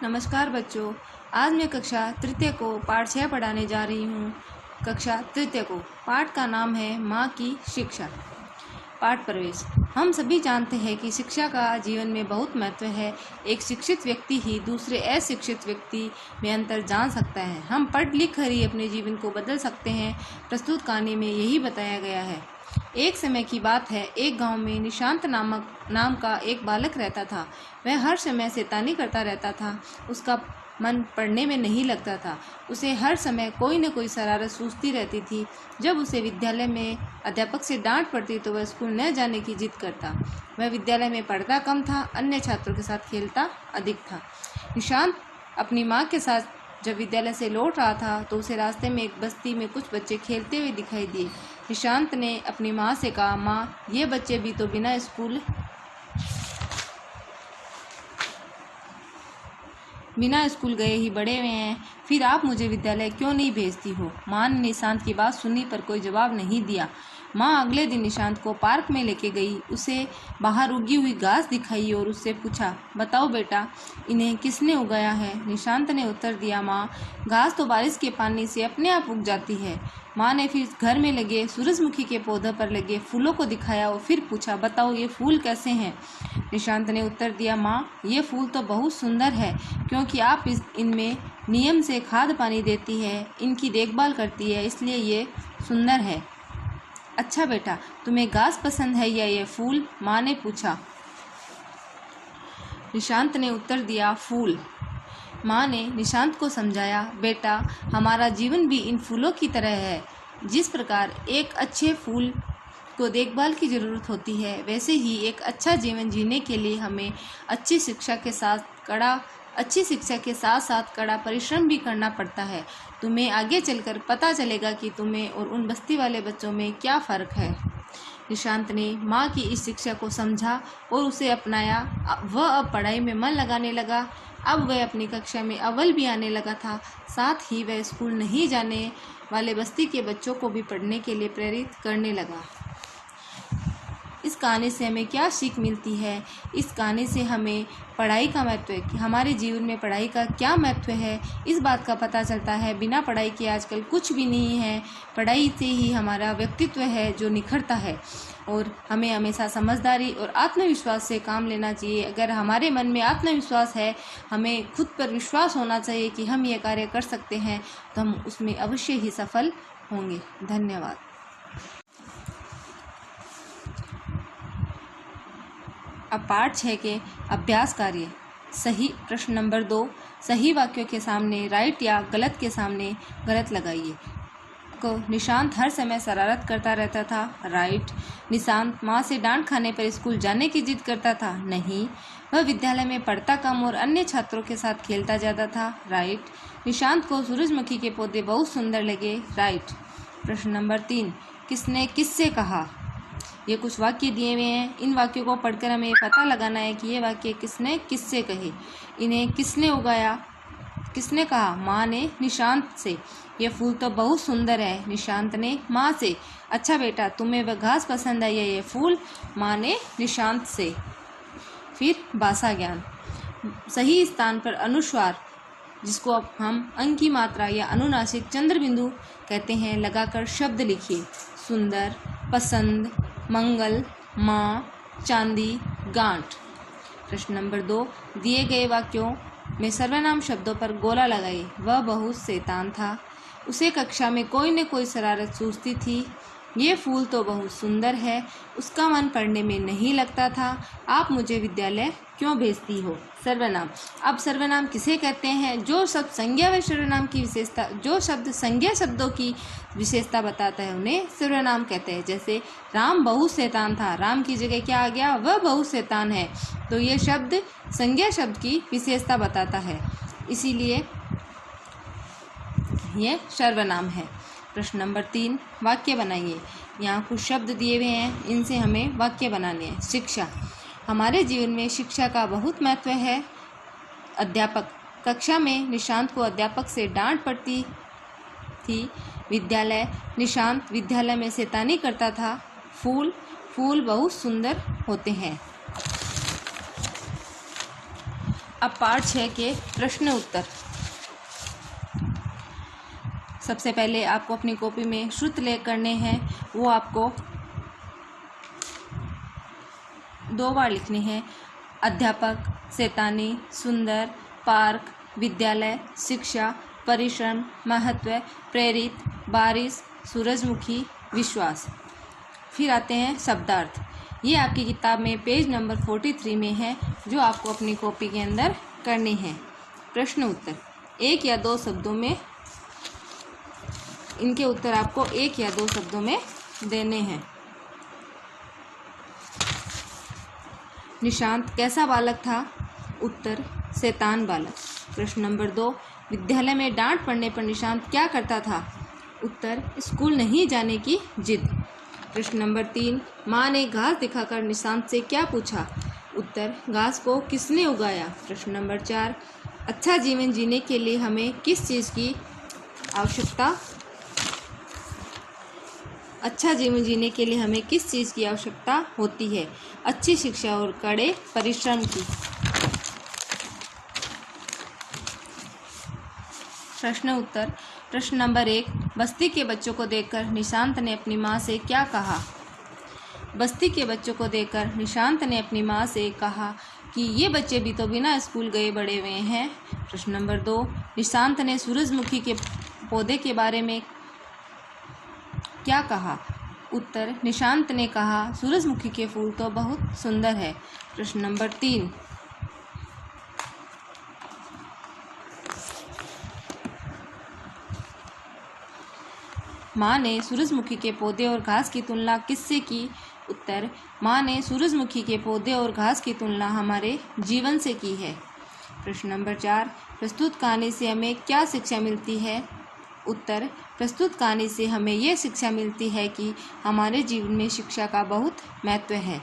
नमस्कार बच्चों। आज मैं कक्षा तृतीय को पाठ 6 पढ़ाने जा रही हूँ। कक्षा तृतीय को पाठ का नाम है माँ की शिक्षा। पाठ प्रवेश। हम सभी जानते हैं कि शिक्षा का जीवन में बहुत महत्व है। एक शिक्षित व्यक्ति ही दूसरे अशिक्षित व्यक्ति में अंतर जान सकता है। हम पढ़ लिख कर ही अपने जीवन को बदल सकते हैं। प्रस्तुत कहानी में यही बताया गया है। एक समय की बात है, एक गांव में निशांत नाम का एक बालक रहता था। वह हर समय शैतानी करता रहता था। उसका मन पढ़ने में नहीं लगता था। उसे हर समय कोई न कोई शरारत सूझती रहती थी। जब उसे विद्यालय में अध्यापक से डांट पड़ती तो वह स्कूल न जाने की जिद करता। वह विद्यालय में पढ़ता कम था, अन्य छात्रों के साथ खेलता अधिक था। निशांत अपनी माँ के साथ जब विद्यालय से लौट रहा था तो उसे रास्ते में एक बस्ती में कुछ बच्चे खेलते हुए दिखाई दिए। निशांत ने अपनी माँ से कहा, माँ, ये बच्चे भी तो बिना स्कूल गए ही बड़े हुए हैं, फिर आप मुझे विद्यालय क्यों नहीं भेजती हो? माँ ने निशांत की बात सुनी पर कोई जवाब नहीं दिया। माँ अगले दिन निशांत को पार्क में लेके गई। उसे बाहर उगी हुई घास दिखाई और उससे पूछा, बताओ बेटा, इन्हें किसने उगाया है? निशांत ने उत्तर दिया, माँ, घास तो बारिश के पानी से अपने आप उग जाती है। माँ ने फिर घर में लगे सूरजमुखी के पौधों पर लगे फूलों को दिखाया और फिर पूछा, बताओ ये फूल कैसे हैं? निशांत ने उत्तर दिया, माँ, ये फूल तो बहुत सुंदर है, क्योंकि आप इनमें नियम से खाद पानी देती है, इनकी देखभाल करती है, इसलिए ये सुंदर है। अच्छा बेटा, तुम्हें घास पसंद है या ये फूल? माँ ने पूछा। निशांत ने उत्तर दिया, फूल। माँ ने निशांत को समझाया, बेटा, हमारा जीवन भी इन फूलों की तरह है। जिस प्रकार एक अच्छे फूल को देखभाल की ज़रूरत होती है, वैसे ही एक अच्छा जीवन जीने के लिए हमें अच्छी शिक्षा के साथ साथ कड़ा परिश्रम भी करना पड़ता है। तुम्हें आगे चलकर पता चलेगा कि तुम्हें और उन बस्ती वाले बच्चों में क्या फ़र्क है। निशांत ने माँ की इस शिक्षा को समझा और उसे अपनाया। वह अब पढ़ाई में मन लगाने लगा। अब वह अपनी कक्षा में अव्वल भी आने लगा था। साथ ही वह स्कूल नहीं जाने वाले बस्ती के बच्चों को भी पढ़ने के लिए प्रेरित करने लगा। इस कहानी से हमें क्या सीख मिलती है? इस कहानी से हमें पढ़ाई का महत्व, हमारे जीवन में पढ़ाई का क्या महत्व है, इस बात का पता चलता है। बिना पढ़ाई के आजकल कुछ भी नहीं है। पढ़ाई से ही हमारा व्यक्तित्व है जो निखरता है। और हमें हमेशा समझदारी और आत्मविश्वास से काम लेना चाहिए। अगर हमारे मन में आत्मविश्वास है, हमें खुद पर विश्वास होना चाहिए कि हम ये कार्य कर सकते हैं, तो हम उसमें अवश्य ही सफल होंगे। धन्यवाद। अब पाठ 6 के अभ्यास कार्य। सही प्रश्न नंबर 2, सही वाक्यों के सामने राइट या गलत के सामने गलत लगाइए। को निशांत हर समय शरारत करता रहता था। राइट। निशांत माँ से डांट खाने पर स्कूल जाने की जिद करता था। नहीं। वह विद्यालय में पढ़ता कम और अन्य छात्रों के साथ खेलता जाता था। राइट। निशांत को सूरजमुखी के पौधे बहुत सुंदर लगे। राइट। प्रश्न नंबर 3, किसने किससे कहा? ये कुछ वाक्य दिए हुए हैं। इन वाक्यों को पढ़कर हमें पता लगाना है कि ये वाक्य किसने किससे कहे। इन्हें किसने उगाया? किसने कहा? माँ ने निशांत से। ये फूल तो बहुत सुंदर है। निशांत ने माँ से। अच्छा बेटा, तुम्हें वह घास पसंद है या ये फूल? माँ ने निशांत से। फिर भाषा ज्ञान। सही स्थान पर अनुस्वार, जिसको अब हम अंक की मात्रा या अनुनासिक चंद्र बिंदु कहते हैं, लगाकर शब्द लिखिए। सुंदर, पसंद, मंगल, माँ, चांदी, गांठ। प्रश्न नंबर 2, दिए गए वाक्यों में सर्वनाम शब्दों पर गोला लगाइए। वह बहुत शैतान था। उसे कक्षा में कोई न कोई शरारत सूझती थी। ये फूल तो बहुत सुंदर है। उसका मन पढ़ने में नहीं लगता था। आप मुझे विद्यालय क्यों भेजती हो? सर्वनाम। अब सर्वनाम किसे कहते हैं? जो शब्द संज्ञा व सर्वनाम की विशेषता, जो शब्द संज्ञा शब्दों की विशेषता बताता है, उन्हें सर्वनाम कहते हैं। जैसे राम बहुत शैतान था। राम की जगह क्या आ गया? वह बहुत शैतान है। तो ये शब्द संज्ञा शब्द की विशेषता बताता है, इसीलिए ये सर्वनाम है। प्रश्न नंबर 3, वाक्य बनाइए। यहाँ कुछ शब्द दिए हुए हैं, इनसे हमें वाक्य बनाने हैं। शिक्षा। हमारे जीवन में शिक्षा का बहुत महत्व है। अध्यापक। कक्षा में निशांत को अध्यापक से डांट पड़ती थी। विद्यालय। निशांत विद्यालय में शैतानी करता था। फूल। फूल बहुत सुंदर होते हैं। अब पाठ 6 के प्रश्न उत्तर। सबसे पहले आपको अपनी कॉपी में श्रुत लेख करने हैं, वो आपको 2 बार लिखने हैं। अध्यापक, शैतानी, सुंदर, पार्क, विद्यालय, शिक्षा, परिश्रम, महत्व, प्रेरित, बारिश, सूरजमुखी, विश्वास। फिर आते हैं शब्दार्थ। ये आपकी किताब में पेज नंबर 43 में है, जो आपको अपनी कॉपी के अंदर करने हैं। प्रश्न उत्तर 1 या 2 शब्दों में, इनके उत्तर आपको 1 या 2 शब्दों में देने हैं। निशांत कैसा बालक था? उत्तर शैतान बालक। प्रश्न नंबर 2, विद्यालय में डांट पड़ने पर निशांत क्या करता था? उत्तर स्कूल नहीं जाने की जिद। प्रश्न नंबर 3, माँ ने घास दिखाकर निशांत से क्या पूछा? उत्तर घास को किसने उगाया? प्रश्न नंबर 4, अच्छा जीवन जीने के लिए हमें किस चीज़ की आवश्यकता होती है? अच्छी शिक्षा और कड़े परिश्रम की। प्रश्न उत्तर। प्रश्न नंबर 1, बस्ती के बच्चों को देखकर निशांत ने अपनी माँ से क्या कहा? बस्ती के बच्चों को देखकर निशांत ने अपनी माँ से कहा कि ये बच्चे भी तो बिना स्कूल गए बड़े हुए हैं। प्रश्न नंबर 2, निशांत ने सूरजमुखी के पौधे के बारे में क्या कहा? उत्तर निशांत ने कहा सूरजमुखी के फूल तो बहुत सुंदर है। प्रश्न नंबर 3, माँ ने सूरजमुखी के पौधे और घास की तुलना किससे की? उत्तर माँ ने सूरजमुखी के पौधे और घास की तुलना हमारे जीवन से की है। प्रश्न नंबर 4, प्रस्तुत कहानी से हमें क्या शिक्षा मिलती है? उत्तर प्रस्तुत कहानी से हमें ये शिक्षा मिलती है कि हमारे जीवन में शिक्षा का बहुत महत्व है।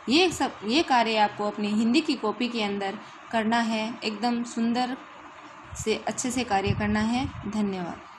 ये कार्य आपको अपनी हिंदी की कॉपी के अंदर करना है, एकदम सुंदर से अच्छे से कार्य करना है। धन्यवाद।